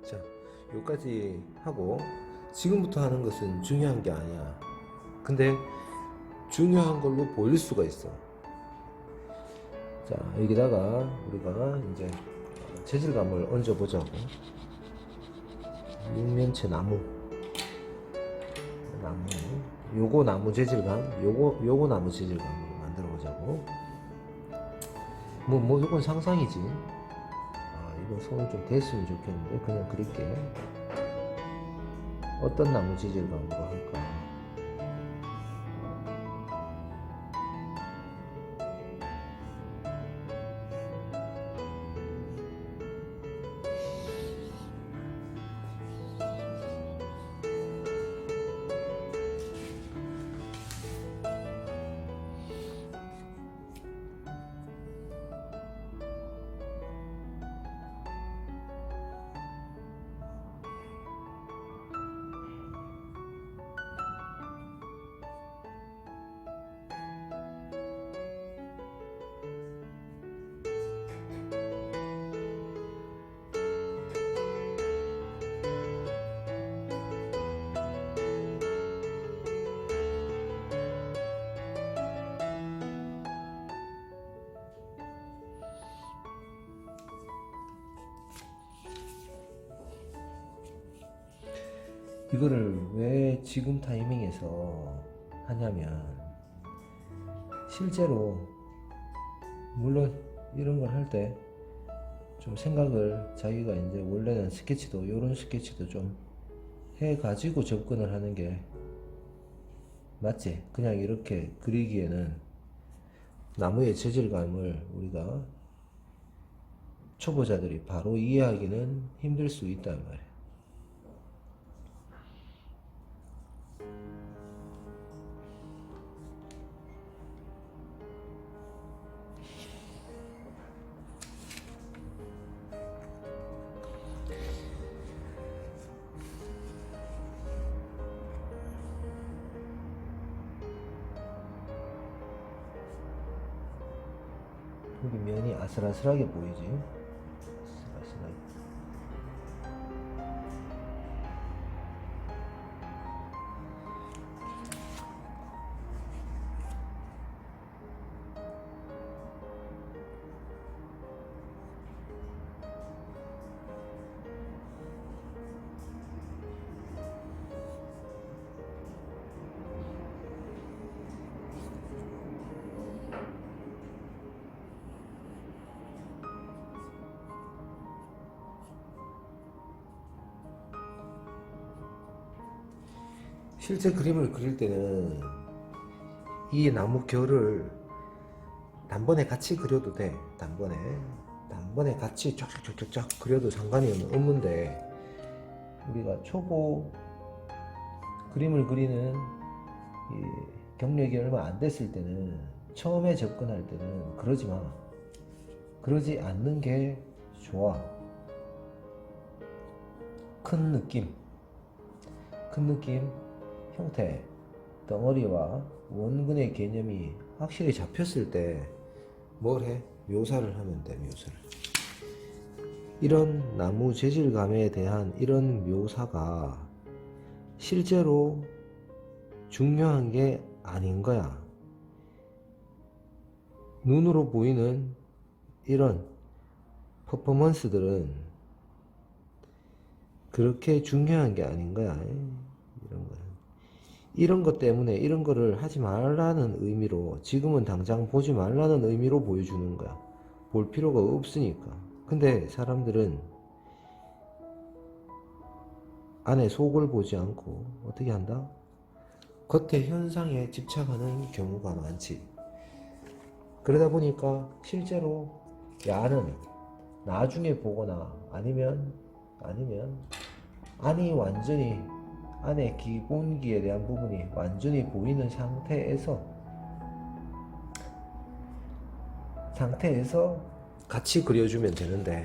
자, 여기까지 하고 지금부터 하는 것은 중요한 게 아니야. 근데 중요한 걸로 보일 수가 있어. 자, 여기다가 우리가 이제 재질감을 얹어 보자고. 육면체 나무, 요거 나무 재질감, 요거 나무 재질감으로 만들어 보자고. 뭐 이건 상상이지. 이건 손을 좀 댔으면 좋겠는데 그냥 그릴게. 어떤 나무 재질감으로 할까? 이거를 왜 지금 타이밍에서 하냐면, 실제로 물론 이런 걸 할 때 좀 생각을 자기가 이제 원래는 스케치도 요런 스케치도 좀 해가지고 접근을 하는 게 맞지? 그냥 이렇게 그리기에는 나무의 재질감을 우리가 초보자들이 바로 이해하기는 힘들 수 있단 말이야. 여기 면이 아슬아슬하게 보이지? 아슬아슬하게. 실제 그림을 그릴 때는 이 나무 결을 단번에 같이 그려도 돼. 단번에 같이 쫙쫙쫙쫙 그려도 상관이 없는데, 우리가 초보 그림을 그리는 이 경력이 얼마 안 됐을 때는, 처음에 접근할 때는 그러지 마. 그러지 않는 게 좋아. 큰 느낌, 형태, 덩어리와 원근의 개념이 확실히 잡혔을 때 뭘 해? 묘사를 하면 돼. 묘사를. 이런 나무 재질감에 대한 이런 묘사가 실제로 중요한 게 아닌 거야. 눈으로 보이는 이런 퍼포먼스들은 그렇게 중요한 게 아닌 거야. 이런 것 때문에 이런 거를 하지 말라는 의미로, 지금은 당장 보지 말라는 의미로 보여주는 거야. 볼 필요가 없으니까. 근데 사람들은 안에 속을 보지 않고 어떻게 한다? 겉의 현상에 집착하는 경우가 많지. 그러다 보니까 실제로 야는 나중에 보거나 아니면 안이 완전히, 안의 기본기에 대한 부분이 완전히 보이는 상태에서 같이 그려주면 되는데,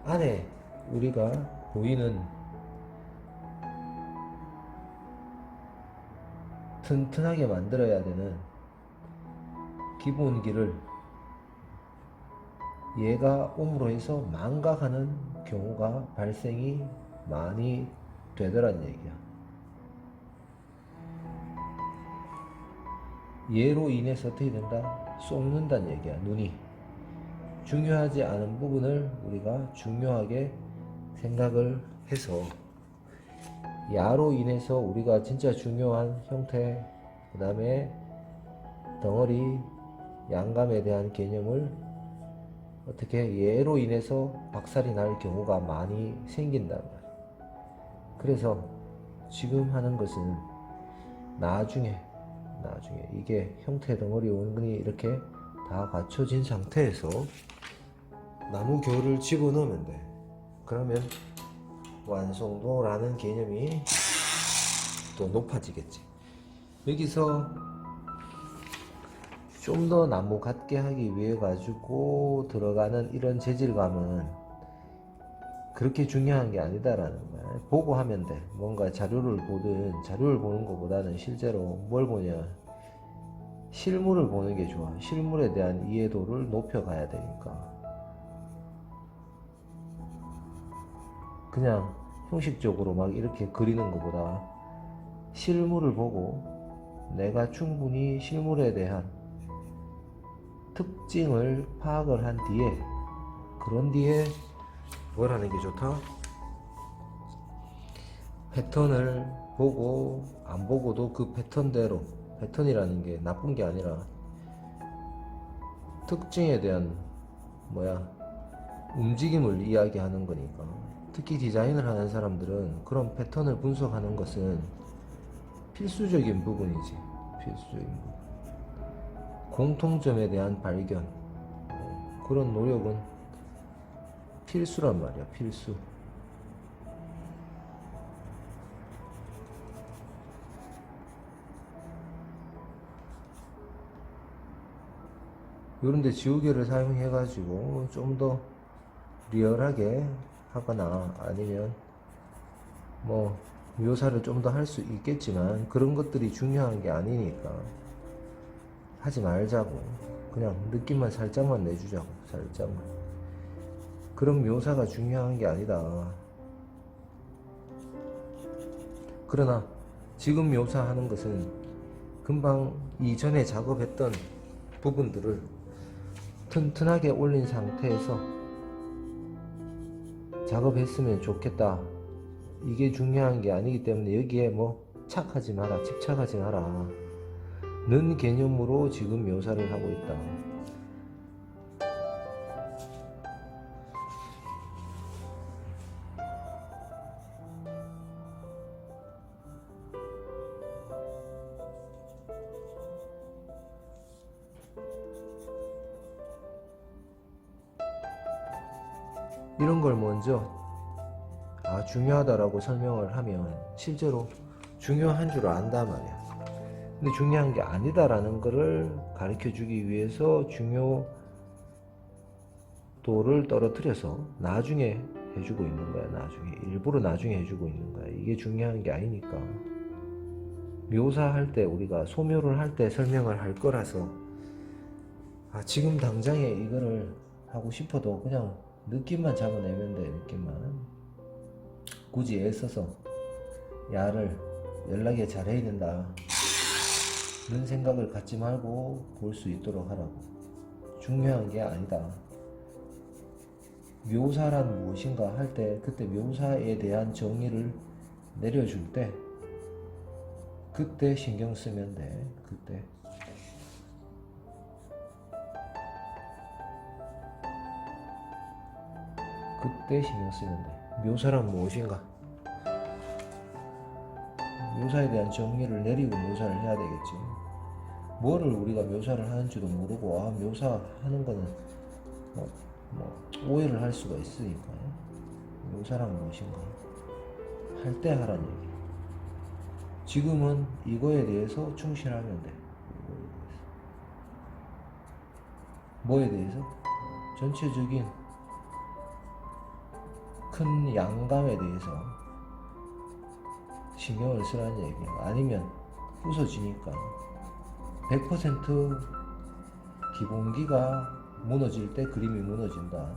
안에 우리가 보이는 튼튼하게 만들어야 되는 기본기를 얘가 옴으로 해서 망각하는 경우가 발생이 많이 되더란 얘기야. 얘로 인해서 어떻게 된다? 쏟는다는 얘기야. 눈이 중요하지 않은 부분을 우리가 중요하게 생각을 해서 야로 인해서 우리가 진짜 중요한 형태, 그 다음에 덩어리, 양감에 대한 개념을 어떻게 얘로 인해서 박살이 날 경우가 많이 생긴단 말이야. 그래서 지금 하는 것은 나중에 이게 형태 덩어리 원근이 이렇게 다 갖춰진 상태에서 나무 결을 집어넣으면 돼. 그러면 완성도라는 개념이 또 높아지겠지. 여기서 좀 더 나무 같게 하기 위해 가지고 들어가는 이런 재질감은 그렇게 중요한 게 아니다라는 거야. 보고 하면 돼. 뭔가 자료를 보든 자료를 보는 것보다는 실제로 뭘 보냐, 실물을 보는 게 좋아. 실물에 대한 이해도를 높여가야 되니까. 그냥 형식적으로 막 이렇게 그리는 것보다 실물을 보고 내가 충분히 실물에 대한 특징을 파악을 한 뒤에, 그런 뒤에 뭘 하는 게 좋다? 패턴을 보고 안 보고도 그 패턴대로, 패턴이라는 게 나쁜 게 아니라 특징에 대한 움직임을 이야기하는 거니까. 특히 디자인을 하는 사람들은 그런 패턴을 분석하는 것은 필수적인 부분이지. 필수적인 부분. 공통점에 대한 발견, 그런 노력은 필수란 말이야. 필수. 요런데 지우개를 사용해 가지고 좀 더 리얼하게 하거나 아니면 묘사를 좀 더 할 수 있겠지만 그런 것들이 중요한 게 아니니까 하지 말자고. 그냥 느낌만 살짝만 내주자고. 살짝만. 그런 묘사가 중요한 게 아니다. 그러나 지금 묘사하는 것은 금방 이전에 작업했던 부분들을 튼튼하게 올린 상태에서 작업했으면 좋겠다. 이게 중요한 게 아니기 때문에 여기에 착하지 마라, 집착하지 마라 는 개념으로 지금 묘사를 하고 있다. 이런 걸 먼저 중요하다라고 설명을 하면 실제로 중요한 줄 안단 말이야. 근데 중요한 게 아니다라는 거를 가르쳐 주기 위해서 중요도를 떨어뜨려서 나중에 해주고 있는 거야. 나중에 일부러 나중에 해주고 있는 거야. 이게 중요한 게 아니니까. 묘사할 때, 우리가 소묘를 할 때 설명을 할 거라서 지금 당장에 이거를 하고 싶어도 그냥 느낌만 잡아내면 돼. 느낌만. 굳이 애써서 야를 연락에 잘해야 된다 는 생각을 갖지 말고 볼 수 있도록 하라고. 중요한 게 아니다. 묘사란 무엇인가 할 때 그때 묘사에 대한 정의를 내려줄 때 그때 신경 쓰면 돼. 그때 신경 쓰면 돼. 묘사란 무엇인가? 묘사에 대한 정의를 내리고 묘사를 해야 되겠지. 뭐를 우리가 묘사를 하는지도 모르고 묘사하는 거는 오해를 할 수가 있으니까. 묘사란 무엇인가? 할 때 하라는 얘기. 지금은 이거에 대해서 충실하면 돼. 뭐에 대해서? 전체적인 큰 양감에 대해서 신경을 쓰라는 얘기야. 아니면 부서지니까 100% 기본기가 무너질 때 그림이 무너진다.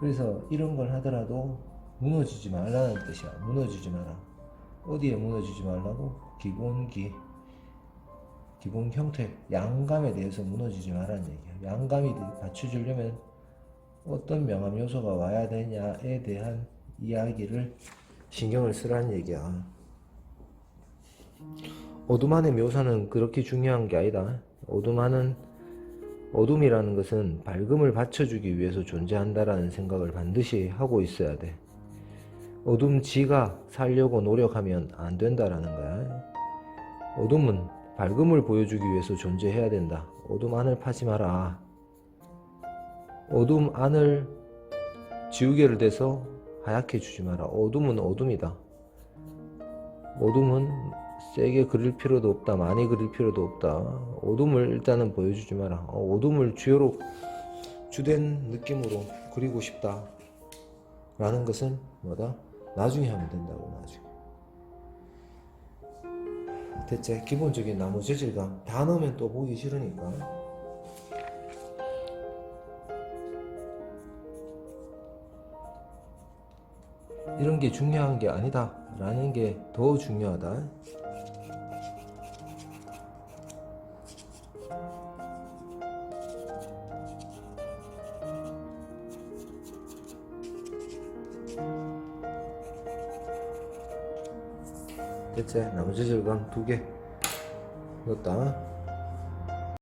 그래서 이런 걸 하더라도 무너지지 말라는 뜻이야. 무너지지 마라. 어디에 무너지지 말라고? 기본기, 기본 형태, 양감에 대해서 무너지지 말라는 얘기야. 양감이 받쳐주려면 어떤 명암 요소가 와야 되냐에 대한 이야기를 신경을 쓰라는 얘기야. 어둠 안의 묘사는 그렇게 중요한 게 아니다. 어둠이라는 것은 밝음을 받쳐주기 위해서 존재한다라는 생각을 반드시 하고 있어야 돼. 어둠 지가 살려고 노력하면 안 된다라는 거야. 어둠은 밝음을 보여주기 위해서 존재해야 된다. 어둠 안을 파지 마라. 어둠 안을 지우개를 대서 하얗게 주지 마라. 어둠은 어둠이다. 어둠은 세게 그릴 필요도 없다. 많이 그릴 필요도 없다. 어둠을 일단은 보여주지 마라. 어둠을 주된 느낌으로 그리고 싶다 라는 것은 뭐다? 나중에 하면 된다고. 나중에. 대체 기본적인 나무 재질감 다 넣으면 또 보기 싫으니까 이런 게 중요한 게 아니다 라는 게 더 중요하다. 대체 나무 재질감 2개 넣었다.